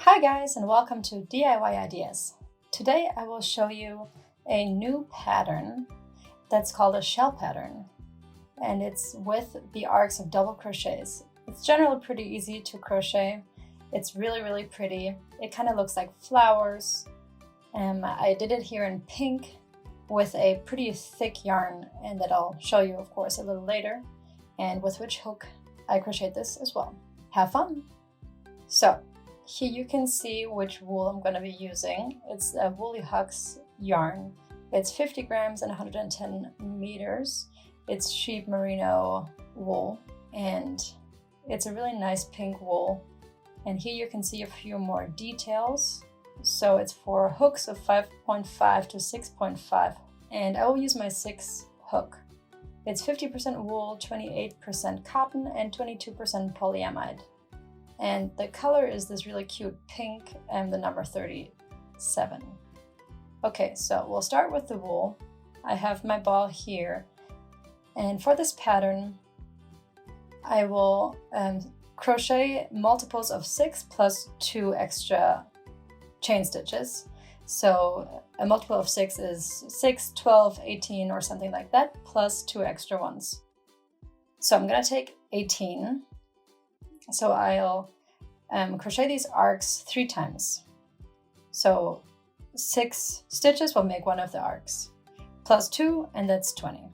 Hi guys, and welcome to DIY Ideas. Today I will show you a new pattern that's called a shell pattern, and it's with the arcs of double crochets. It's generally pretty easy to crochet. It's really pretty. It kind of looks like flowers. I did it here in pink with a pretty thick yarn, and that I'll show you of course a little later, and with which hook I crocheted this as well. Have fun! So here you can see which wool I'm going to be using. It's a Woolly Hucks yarn. It's 50 grams and 110 meters. It's sheep merino wool, and it's a really nice pink wool. And here you can see a few more details. So it's for hooks of 5.5 to 6.5, and I will use my 6 hook. It's 50% wool, 28% cotton, and 22% polyamide. And the color is this really cute pink and the number 37. Okay, so we'll start with the wool. I have my ball here. And for this pattern, I will crochet multiples of 6 plus 2 extra chain stitches. So a multiple of 6 is 6, 12, 18 or something like that, plus 2 extra ones. So I'm gonna take 18. So I'll crochet these arcs 3 times. So 6 stitches will make one of the arcs, plus 2, and that's 20.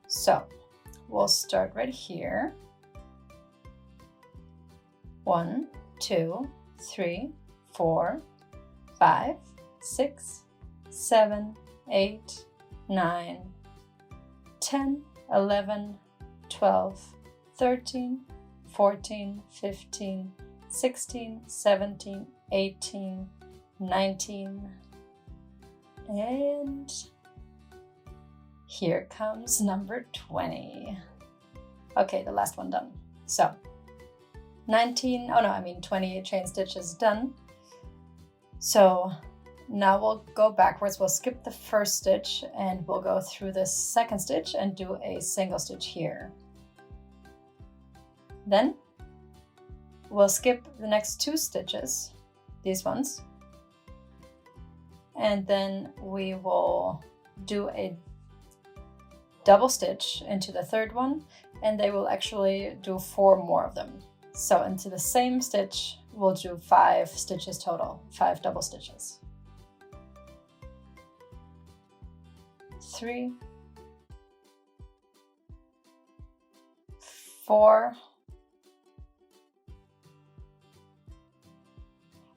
So we'll start right here. 1, 2, 3, 4, 5, 6, 7, 8, 9, 10, 11, 12, 13, 14, 15, 16, 17, 18, 19, and here comes number 20. Okay, the last one done. So 20 chain stitches done. So now we'll go backwards. We'll skip the first stitch and we'll go through the second stitch and do a single stitch here. Then we'll skip the next 2 stitches, these ones, and then we will do a double stitch into the third one, and they will actually do 4 more of them. So into the same stitch, we'll do 5 stitches total, 5 double stitches. 3, 4,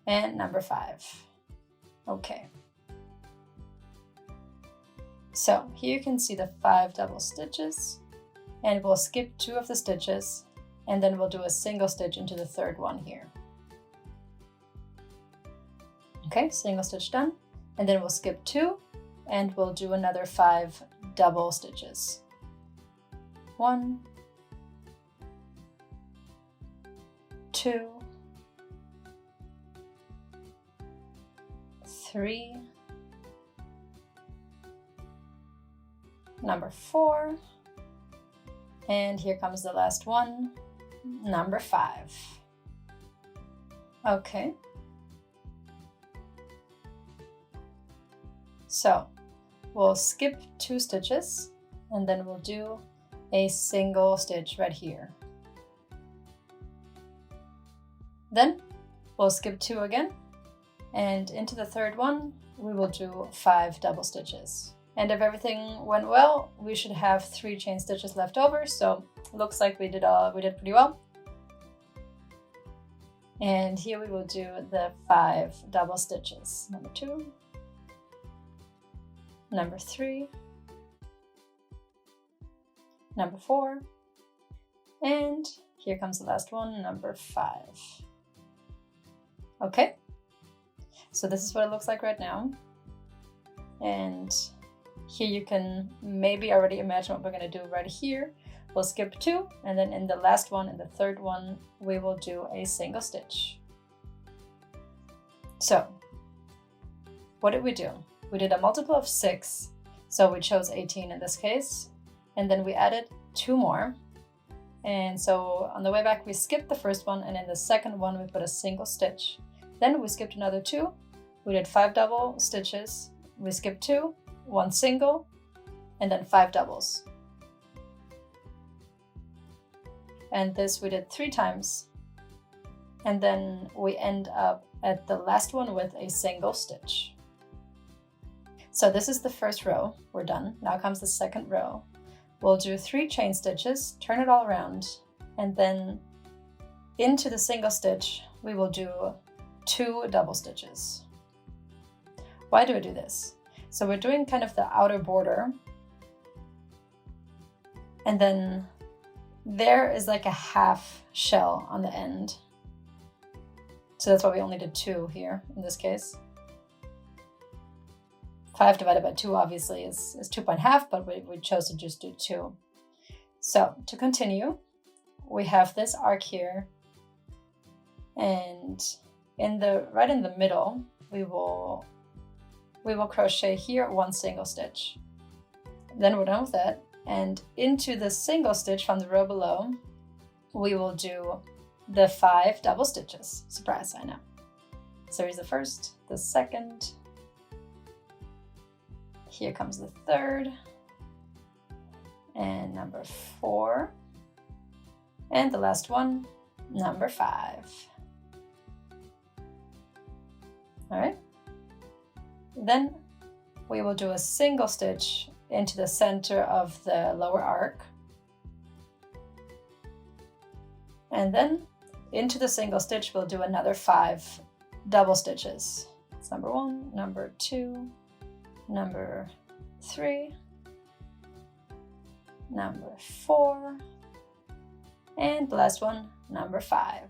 and number 5. Okay. So here you can see the 5 double stitches, and we'll skip 2 of the stitches, and then we'll do a single stitch into the third one here. Okay, single stitch done, and then we'll skip 2, and we'll do another 5 double stitches. 1, 2, 3, number 4, and here comes the last one, number 5. Okay. So we'll skip 2 stitches, and then we'll do a single stitch right here. Then we'll skip 2 again, and into the third one, we will do 5 double stitches. And if everything went well, we should have 3 chain stitches left over. So looks like we did pretty well. And here we will do the 5 double stitches. Number 2, number 3, number 4, and here comes the last one, number 5. Okay. So this is what it looks like right now. And here you can maybe already imagine what we're going to do right here. We'll skip 2, and then in the last one, in the third one, we will do a single stitch. So what did we do? We did a multiple of 6, so we chose 18 in this case, and then we added 2 more. And so on the way back, we skipped the first one, and in the second one, we put a single stitch. Then we skipped another 2. We did 5 double stitches. We skipped 2, 1 single, and then 5 doubles. And this we did 3 times. And then we end up at the last one with a single stitch. So this is the first row. We're done. Now comes the second row. We'll do 3 chain stitches, turn it all around, and then into the single stitch, we will do 2 double stitches. Why do I do this? So we're doing kind of the outer border, and then there is like a half shell on the end. So that's why we only did 2 here in this case. 5 divided by 2 obviously is 2.5, but we chose to just do 2. So to continue, we have this arc here, and right in the middle, we will crochet here 1 single stitch. Then we're done with that, and into the single stitch from the row below, we will do the 5 double stitches. Surprise, I know. So here's the first, the second. Here comes the third, and number 4, and the last one, number 5. All right. Then we will do a single stitch into the center of the lower arc, and then into the single stitch we'll do another 5 double stitches. It's number 1, number 2, number 3, number 4, and the last one, number 5.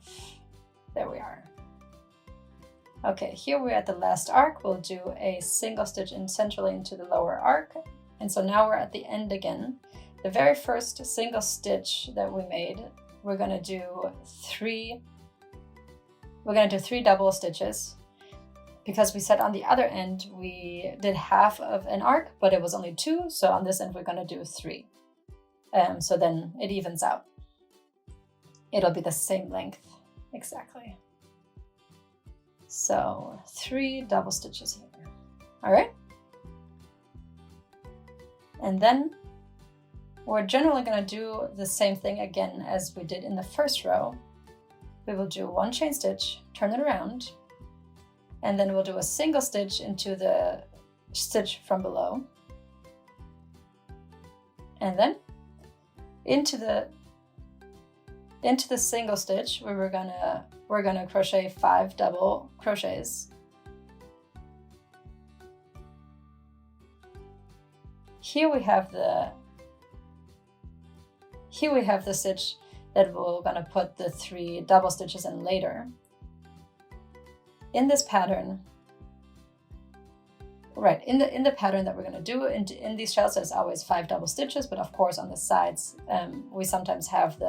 There we are. Okay, here we're at the last arc. We'll do a single stitch in centrally into the lower arc, and so now we're at the end again. The very first single stitch that we made, we're going to do 3 double stitches, because we said on the other end we did half of an arc, but it was only 2, so on this end we're going to do 3. So then it evens out. It'll be the same length exactly. So 3 double stitches here. All right. And then we're generally going to do the same thing again as we did in the first row. We will do 1 chain stitch, turn it around, and then we'll do a single stitch into the stitch from below, and then into the single stitch where we're gonna crochet 5 double crochets. Here we have the stitch that we're gonna put the 3 double stitches in later. In this pattern, right, in the pattern that we're going to do in these shells, there's always 5 double stitches, but of course on the sides we sometimes have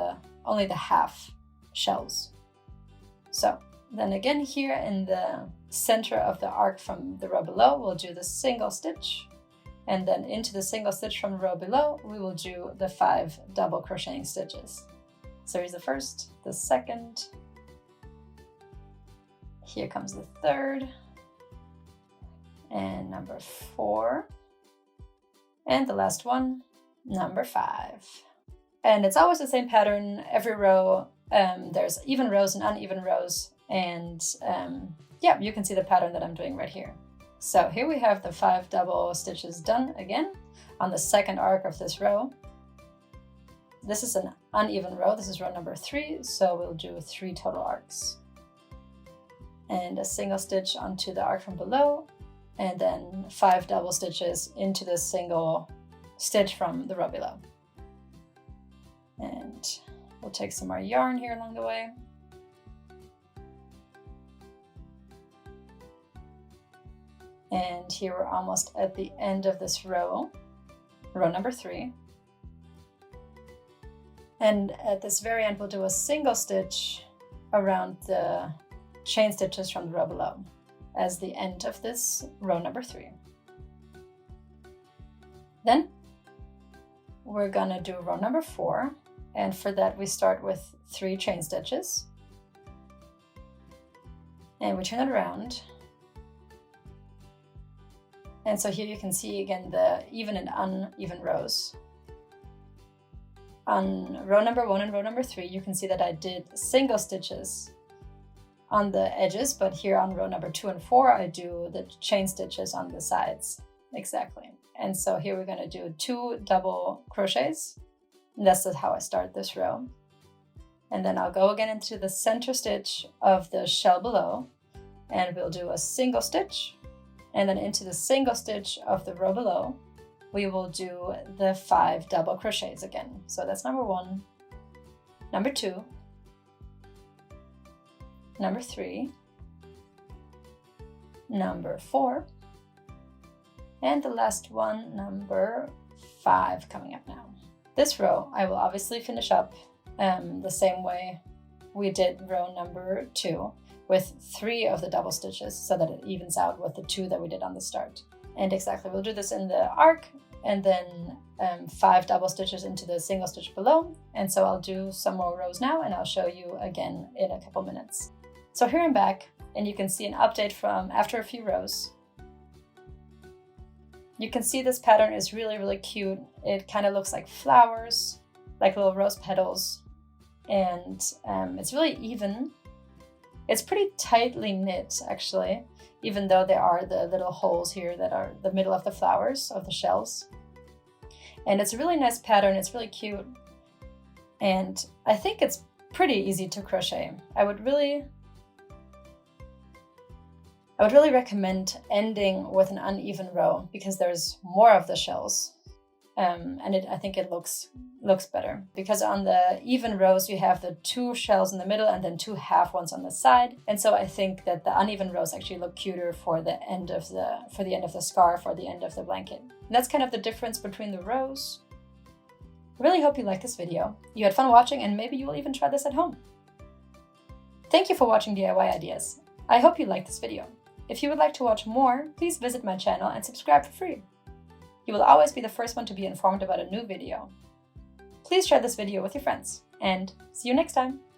only the half shells. So then again here in the center of the arc from the row below, we'll do the single stitch, and then into the single stitch from the row below, we will do the 5 double crocheting stitches. So here's the first, the second, here comes the third, and number 4, and the last one, number 5. And it's always the same pattern every row. There's even rows and uneven rows, and yeah, you can see the pattern that I'm doing right here. So here we have the 5 double stitches done again on the second arc of this row. This is an uneven row. This is row number 3, so we'll do 3 total arcs. And a single stitch onto the arc from below, and then 5 double stitches into the single stitch from the row below. And we'll take some more yarn here along the way. And here we're almost at the end of this row, row number 3. And at this very end, we'll do a single stitch around the chain stitches from the row below as the end of this row number 3. Then we're gonna do row number 4, and for that we start with 3 chain stitches, And we turn it around. And so here you can see again the even and uneven rows. On row number 1 and row number 3, you can see that I did single stitches on the edges, but here on row number 2 and 4, I do the chain stitches on the sides. Exactly. And so here we're going to do 2 double crochets. And that's how I start this row. And then I'll go again into the center stitch of the shell below, and we'll do a single stitch. And then into the single stitch of the row below, we will do the 5 double crochets again. So that's number 1, number 2, number 3, number 4, and the last one, number 5, coming up now. This row I will obviously finish up the same way we did row number 2, with 3 of the double stitches so that it evens out with the 2 that we did on the start. And exactly, we'll do this in the arc, and then 5 double stitches into the single stitch below. And so I'll do some more rows now, and I'll show you again in a couple minutes. So here I'm back, and you can see an update from after a few rows. You can see this pattern is really, really cute. It kind of looks like flowers, like little rose petals, and it's really even. It's pretty tightly knit, actually, even though there are the little holes here that are the middle of the flowers, of the shells. And it's a really nice pattern. It's really cute. And I think it's pretty easy to crochet. I would really recommend ending with an uneven row because there's more of the shells. And I think it looks better because on the even rows you have the 2 shells in the middle and then 2 half ones on the side. And so I think that the uneven rows actually look cuter for the end of the scarf or the end of the blanket. And that's kind of the difference between the rows. I really hope you liked this video. You had fun watching, and maybe you will even try this at home. Thank you for watching DIY Ideas. I hope you liked this video. If you would like to watch more, please visit my channel and subscribe for free. You will always be the first one to be informed about a new video. Please share this video with your friends, and see you next time!